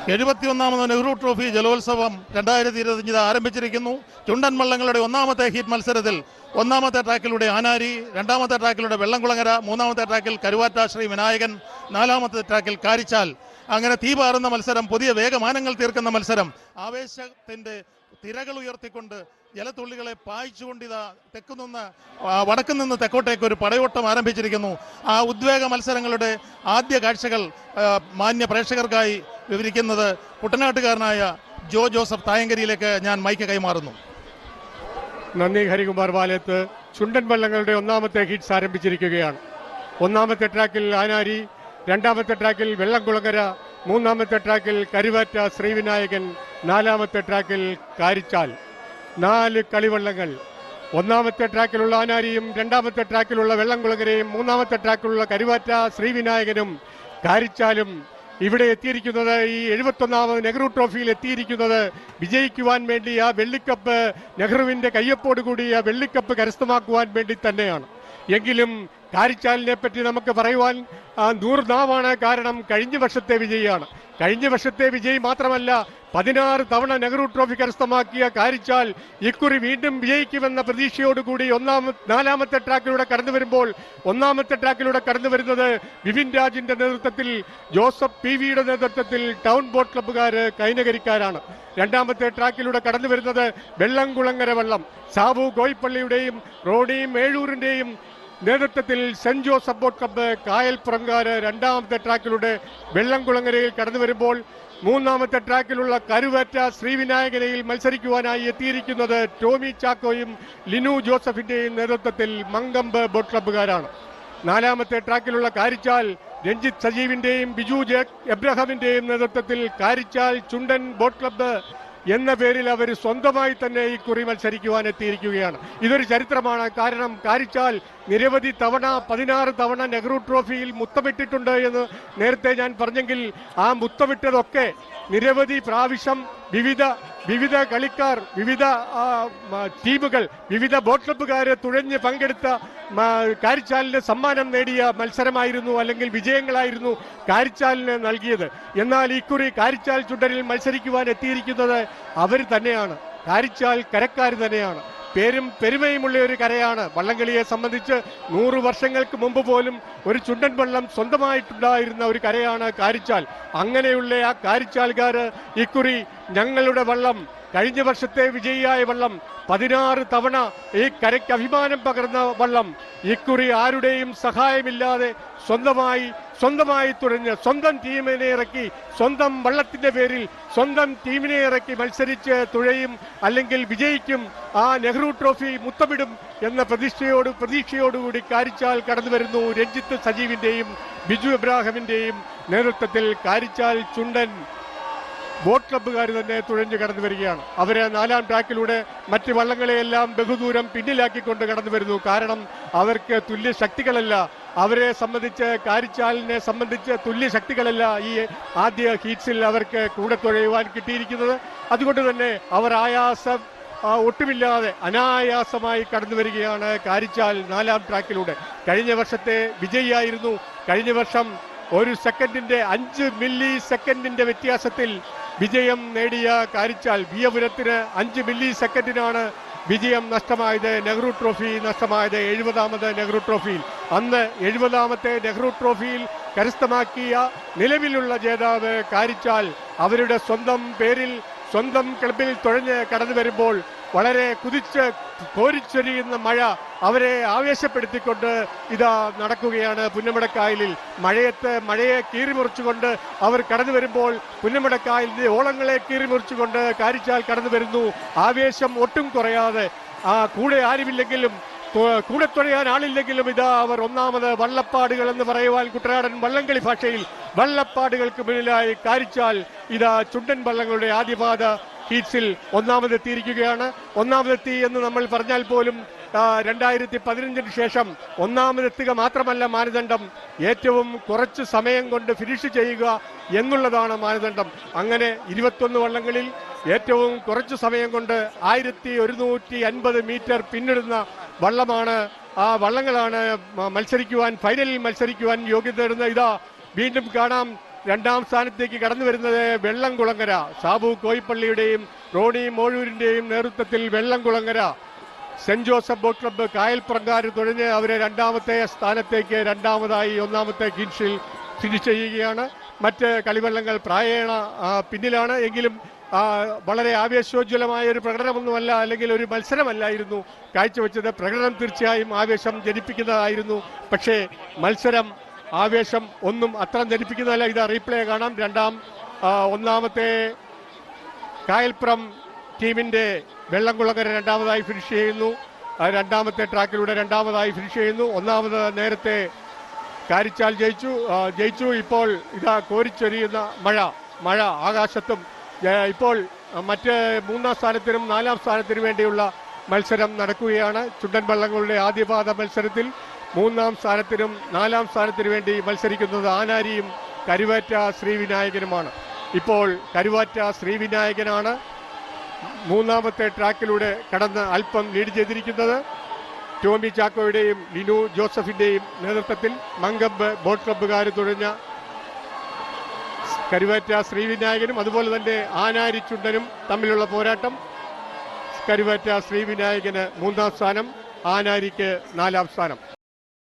71ാമത് Nehru trophy ജലോത്സവം 2025 ആരംഭിച്ചിരിക്കുന്നു. ചുണ്ടൻ വള്ളങ്ങളുടെ ഒന്നാമത്തെ ഹീറ്റ് മത്സരത്തിൽ ഒന്നാമത്തെ ട്രാക്കിലൂടെ ആനാരി, രണ്ടാമത്തെ ട്രാക്കിലൂടെ വെള്ളംകുളങ്ങര, മൂന്നാമത്തെ ട്രാക്കിൽ കരുവാറ്റ ശ്രീ വിനായകൻ, നാലാമത്തെ ട്രാക്കിൽ കാരിച്ചാൽ. അങ്ങനെ തീപാറുന്ന മത്സരം, പുതിയ വേഗമാനങ്ങൾ തീർക്കുന്ന മത്സരം, ആവേശത്തിൻ്റെ തിരകൾ ഉയർത്തിക്കൊണ്ട് ജലത്തുള്ളികളെ പായിച്ചുകൊണ്ടിതാ തെക്കുനിന്ന് വടക്കു നിന്ന് തെക്കോട്ടേക്ക് ഒരു പടയോട്ടം ആരംഭിച്ചിരിക്കുന്നു. ആ ഉദ്വേഗ മത്സരങ്ങളുടെ ആദ്യ കാഴ്ചകൾ മാന്യ പ്രേക്ഷകർക്കായി വിവരിക്കുന്നത് കുട്ടനാട്ടുകാരനായ ജോ ജോസഫ് തായങ്കരിയിലേക്ക് ഞാൻ മൈക്ക് കൈമാറുന്നു. നന്ദി ഹരികുമാർ വാലത്ത്. ചുണ്ടൻ വള്ളങ്ങളുടെ ഒന്നാമത്തെ ഹിറ്റ്സ് ആരംഭിച്ചിരിക്കുകയാണ്. ഒന്നാമത്തെ ട്രാക്കിൽ ആനാരി, രണ്ടാമത്തെ ട്രാക്കിൽ വെള്ളംകുളങ്ങര, മൂന്നാമത്തെ ട്രാക്കിൽ കരുവാറ്റ ശ്രീവിനായകൻ, നാലാമത്തെ ട്രാക്കിൽ കാരിച്ചാൽ. 4 കളിവള്ളങ്ങൾ. ഒന്നാമത്തെ ട്രാക്കിലുള്ള ആനാരിയും രണ്ടാമത്തെ ട്രാക്കിലുള്ള വെള്ളംകുളങ്ങരയും മൂന്നാമത്തെ ട്രാക്കിലുള്ള കരുവാറ്റ ശ്രീവിനായകനും കാരിച്ചാലും ഇവിടെ എത്തിയിരിക്കുന്നത്, ഈ 71ാമത് നെഹ്റു ട്രോഫിയിൽ എത്തിയിരിക്കുന്നത് വിജയിക്കുവാൻ വേണ്ടി, ആ വെള്ളിക്കപ്പ് നെഹ്റുവിൻ്റെ കയ്യൊപ്പോടുകൂടി ആ വെള്ളിക്കപ്പ് കരസ്ഥമാക്കുവാൻ വേണ്ടി തന്നെയാണ്. എങ്കിലും കാരിച്ചാലിനെ പറ്റി നമുക്ക് പറയുവാൻ 100 നാവാണ്. കാരണം കഴിഞ്ഞ വർഷത്തെ വിജയിയാണ്. കഴിഞ്ഞ വർഷത്തെ വിജയി മാത്രമല്ല, 16 തവണ നെഹ്റു ട്രോഫി കരസ്ഥമാക്കിയ കാരിച്ചാൽ ഇക്കുറി വീണ്ടും വിജയിക്കുമെന്ന പ്രതീക്ഷയോടുകൂടി നാലാമത്തെ ട്രാക്കിലൂടെ കടന്നു വരുമ്പോൾ, ഒന്നാമത്തെ ട്രാക്കിലൂടെ കടന്നു വരുന്നത് വിപിൻ രാജിന്റെ നേതൃത്വത്തിൽ, ജോസഫ് PVയുടെ നേതൃത്വത്തിൽ ടൗൺ ബോട്ട് ക്ലബ്ബുകാർ കൈനകരിക്കാരാണ്. രണ്ടാമത്തെ ട്രാക്കിലൂടെ കടന്നു വരുന്നത് വെള്ളംകുളങ്ങര വള്ളം, സാബു കോയിപ്പള്ളിയുടെയും റോണിയും ഏഴൂരിന്റെയും നേതൃത്വത്തിൽ സെന്റ് ജോസഫ് ബോട്ട് ക്ലബ്ബ് കായൽപ്പുറംകാര് രണ്ടാമത്തെ ട്രാക്കിലൂടെ വെള്ളംകുളങ്ങരയിൽ കടന്നു വരുമ്പോൾ, മൂന്നാമത്തെ ട്രാക്കിലുള്ള കരുവാറ്റ ശ്രീവിനായകനയിൽ മത്സരിക്കുവാനായി എത്തിയിരിക്കുന്നത് ടോമി ചാക്കോയും ലിനു ജോസഫിന്റെയും നേതൃത്വത്തിൽ മങ്കമ്പ് ബോട്ട് ക്ലബ്ബുകാരാണ്. നാലാമത്തെ ട്രാക്കിലുള്ള കാരിച്ചാൽ രഞ്ജിത്ത് സജീവിന്റെയും ബിജു എബ്രഹാമിന്റെയും നേതൃത്വത്തിൽ കാരിച്ചാൽ ചുണ്ടൻ ബോട്ട് ക്ലബ്ബ് എന്ന പേരിൽ അവർ സ്വന്തമായി തന്നെ ഈ കുറി മത്സരിക്കുവാൻ എത്തിയിരിക്കുകയാണ്. ഇതൊരു ചരിത്രമാണ്. കാരണം കാരിച്ചാൽ നിരവധി തവണ 16 തവണ നെഹ്റു ട്രോഫിയിൽ മുത്തമിട്ടിട്ടുണ്ട് എന്ന് നേരത്തെ ഞാൻ പറഞ്ഞെങ്കിൽ, ആ മുത്തമിട്ടതൊക്കെ നിരവധി പ്രാവശ്യം വിവിധ കളിക്കാർ, വിവിധ ടീമുകൾ, വിവിധ ബോട്ട് ക്ലബ്ബുകാര് തുഴഞ്ഞ് പങ്കെടുത്ത കാരിച്ചാലിന് സമ്മാനം നേടിയ മത്സരമായിരുന്നു, അല്ലെങ്കിൽ വിജയങ്ങളായിരുന്നു കാരിച്ചാലിന് നൽകിയത്. എന്നാൽ ഇക്കുറി കാരിച്ചാൽ ചുണ്ടനിൽ മത്സരിക്കുവാൻ എത്തിയിരിക്കുന്നത് അവർ തന്നെയാണ്. കാരിച്ചാൽ കരക്കാർ തന്നെയാണ്. പേരും പെരുമയുമുള്ള ഒരു കരയാണ്. വള്ളംകളിയെ സംബന്ധിച്ച് 100 വർഷങ്ങൾക്ക് മുമ്പ് പോലും ഒരു ചുണ്ടൻ വള്ളം സ്വന്തമായിട്ടുണ്ടായിരുന്ന ഒരു കരയാണ് കാരിച്ചാൽ. അങ്ങനെയുള്ള ആ കാരിച്ചാൽകാര് ഇക്കുറി ഞങ്ങളുടെ വള്ളം, കഴിഞ്ഞ വർഷത്തെ വിജയിയായ വള്ളം, 16 തവണ ഈ കരയ്ക്ക് അഭിമാനം പകർന്ന വള്ളം, ഇക്കുറി ആരുടെയും സഹായമില്ലാതെ സ്വന്തമായി തുഴഞ്ഞ് സ്വന്തം ടീമിനെ ഇറക്കി, സ്വന്തം വള്ളത്തിന്റെ പേരിൽ സ്വന്തം ടീമിനെ ഇറക്കി മത്സരിച്ച് തുഴയും, അല്ലെങ്കിൽ വിജയിക്കും, ആ നെഹ്റു ട്രോഫി മുത്തമിടും എന്ന പ്രതീക്ഷയോടുകൂടി കാരിച്ചാൽ കടന്നു വരുന്നു. രഞ്ജിത്ത് സജീവിന്റെയും ബിജു എബ്രാഹിമിന്റെയും നേതൃത്വത്തിൽ കാരിച്ചാൽ ചുണ്ടൻ ബോട്ട് ക്ലബ്ബുകാർ തന്നെ തുഴഞ്ഞു കടന്നു വരികയാണ്. അവര് 4ാം ട്രാക്കിലൂടെ മറ്റ് വള്ളങ്ങളെയെല്ലാം ബഹുദൂരം പിന്നിലാക്കിക്കൊണ്ട് കടന്നു വരുന്നു. കാരണം അവർക്ക് തുല്യ ശക്തികളല്ല, അവരെ സംബന്ധിച്ച്, കാരിച്ചാലിനെ സംബന്ധിച്ച് തുല്യ ശക്തികളല്ല ഈ ആദ്യ ഹീറ്റ്സിൽ അവർക്ക് കൂടെ തുഴയുവാൻ കിട്ടിയിരിക്കുന്നത്. അതുകൊണ്ട് തന്നെ അവർ ഒട്ടുമില്ലാതെ അനായാസമായി കടന്നു വരികയാണ് കാരിച്ചാൽ 4ാം ട്രാക്കിലൂടെ. കഴിഞ്ഞ വർഷത്തെ വിജയിയായിരുന്നു. കഴിഞ്ഞ വർഷം 1 സെക്കൻഡിന്റെ 5 മില്ലി സെക്കൻഡിന്റെ വ്യത്യാസത്തിൽ വിജയം നേടിയ കാരിച്ചാൽ, വിയപുരത്തിന് 5 മില്ലി സെക്കൻഡിനാണ് വിജയം നഷ്ടമായത്, നെഹ്റു ട്രോഫി നഷ്ടമായത് 70ാമത് നെഹ്റു ട്രോഫിയിൽ. അന്ന് 70ാമത്തെ നെഹ്റു ട്രോഫിയിൽ കരസ്ഥമാക്കിയ നിലവിലുള്ള ജേതാവ് കാരിച്ചാൽ അവരുടെ സ്വന്തം പേരിൽ, സ്വന്തം ക്ലബിൽ തുഴഞ്ഞ് കടന്നു വരുമ്പോൾ, വളരെ കുതിച്ച് കോരിച്ചൊരിയുന്ന മഴ അവരെ ആവേശപ്പെടുത്തിക്കൊണ്ട് ഇതാ നടക്കുകയാണ് പുന്നമടക്കായലിൽ. മഴയെ കീറിമുറിച്ചുകൊണ്ട് അവർ കടന്നു വരുമ്പോൾ, പുന്നമടക്കായലിന്റെ ഓളങ്ങളെ കീറിമുറിച്ചുകൊണ്ട് കാരിച്ചാൽ കടന്നു വരുന്നു. ആവേശം ഒട്ടും കുറയാതെ, കൂടെ ആരുമില്ലെങ്കിലും, കൂടെ തുഴയാൻ ആളില്ലെങ്കിലും ഇതാ അവർ ഒന്നാമത് വള്ളപ്പാടുകൾ എന്ന് പറയുവാൻ കുട്ടനാടൻ വള്ളംകളി ഭാഷയിൽ വള്ളപ്പാടുകൾക്ക് മുന്നിലായി കാരിച്ചാൽ ഇതാ ചുണ്ടൻ വള്ളങ്ങളുടെ ആദ്യപാദ ഹീറ്റ്സിൽ ഒന്നാമതെത്തിയിരിക്കുകയാണ്. ഒന്നാമതെത്തി എന്ന് നമ്മൾ പറഞ്ഞാൽ പോലും 2015 ശേഷം ഒന്നാമതെത്തുക മാത്രമല്ല മാനദണ്ഡം, ഏറ്റവും കുറച്ച് സമയം കൊണ്ട് ഫിനിഷ് ചെയ്യുക എന്നുള്ളതാണ് മാനദണ്ഡം. അങ്ങനെ 21 വള്ളങ്ങളിൽ ഏറ്റവും കുറച്ച് സമയം കൊണ്ട് 1150 മീറ്റർ പിന്നിടുന്ന വള്ളമാണ്, ആ വള്ളങ്ങളാണ് ഫൈനലിൽ മത്സരിക്കുവാൻ യോഗ്യത നേടുന്നത്. ഇതാ വീണ്ടും കാണാം രണ്ടാം സ്ഥാനത്തേക്ക് കടന്നു വരുന്നത് വെള്ളംകുളങ്ങര. സാബു കോയിപ്പള്ളിയുടെയും റോണി മോഴൂരിന്റെയും നേതൃത്വത്തിൽ Vellamkulangara saint Joseph boat club കായൽപ്രങ്കാർ തുഴഞ്ഞ് അവരെ രണ്ടാമത്തെ സ്ഥാനത്തേക്ക് രണ്ടാമതായി ഒന്നാമത്തെ കിൻഷിൽ ഫിനിഷ് ചെയ്യുകയാണ്. മറ്റ് കളിവള്ളങ്ങൾ പ്രായേണ പിന്നിലാണ്. എങ്കിലും വളരെ ആവേശോജ്വലമായ ഒരു പ്രകടനമൊന്നുമല്ല, അല്ലെങ്കിൽ ഒരു മത്സരമല്ലായിരുന്നു കാഴ്ചവെച്ചത്. പ്രകടനം തീർച്ചയായും ആവേശം ജനിപ്പിക്കുന്നതായിരുന്നു. പക്ഷേ മത്സരം ആവേശം ഒന്നും അത്ര ജനിപ്പിക്കുന്നതല്ല. ഇത് റീപ്ലേ കാണാം. ഒന്നാമത്തെ കായൽപ്പുറം ടീമിന്റെ വെള്ളംകുളങ്ങര രണ്ടാമതായി ഫിനിഷ് ചെയ്യുന്നു. രണ്ടാമത്തെ ട്രാക്കിലൂടെ രണ്ടാമതായി ഫിനിഷ് ചെയ്യുന്നു. ഒന്നാമത് നേരത്തെ കാരിച്ചാൽ ജയിച്ചു. ഇപ്പോൾ ഇതാ കോരിച്ചൊരിയുന്ന മഴ ആകാശത്തും. ഇപ്പോൾ മറ്റ് മൂന്നാം സ്ഥാനത്തിനും നാലാം സ്ഥാനത്തിനും വേണ്ടിയുള്ള മത്സരം നടക്കുകയാണ്. ചുണ്ടൻ വള്ളങ്ങളുടെ ആദ്യപാദ മത്സരത്തിൽ മൂന്നാം സ്ഥാനത്തിനും നാലാം സ്ഥാനത്തിനു വേണ്ടി മത്സരിക്കുന്നത് ആനാരിയും കരുവാറ്റ ശ്രീവിനായകനുമാണ്. ഇപ്പോൾ കരുവാറ്റ ശ്രീവിനായകനാണ് മൂന്നാമത്തെ ട്രാക്കിലൂടെ കടന്ന് അല്പം ലീഡ് ചെയ്തിരിക്കുന്നത്. ടോമി ചാക്കോയുടെയും ലിനു ജോസഫിന്റെയും നേതൃത്വത്തിൽ മങ്കമ്പ് ബോട്ട് ക്ലബ്ബുകാർ തുഴഞ്ഞ കരുവാറ്റ ശ്രീവിനായകനും അതുപോലെ തന്നെ ആനാരി ചുണ്ടനും തമ്മിലുള്ള പോരാട്ടം. കരുവാറ്റ ശ്രീവിനായകന് മൂന്നാം സ്ഥാനം, ആനാരിക്ക് നാലാം സ്ഥാനം.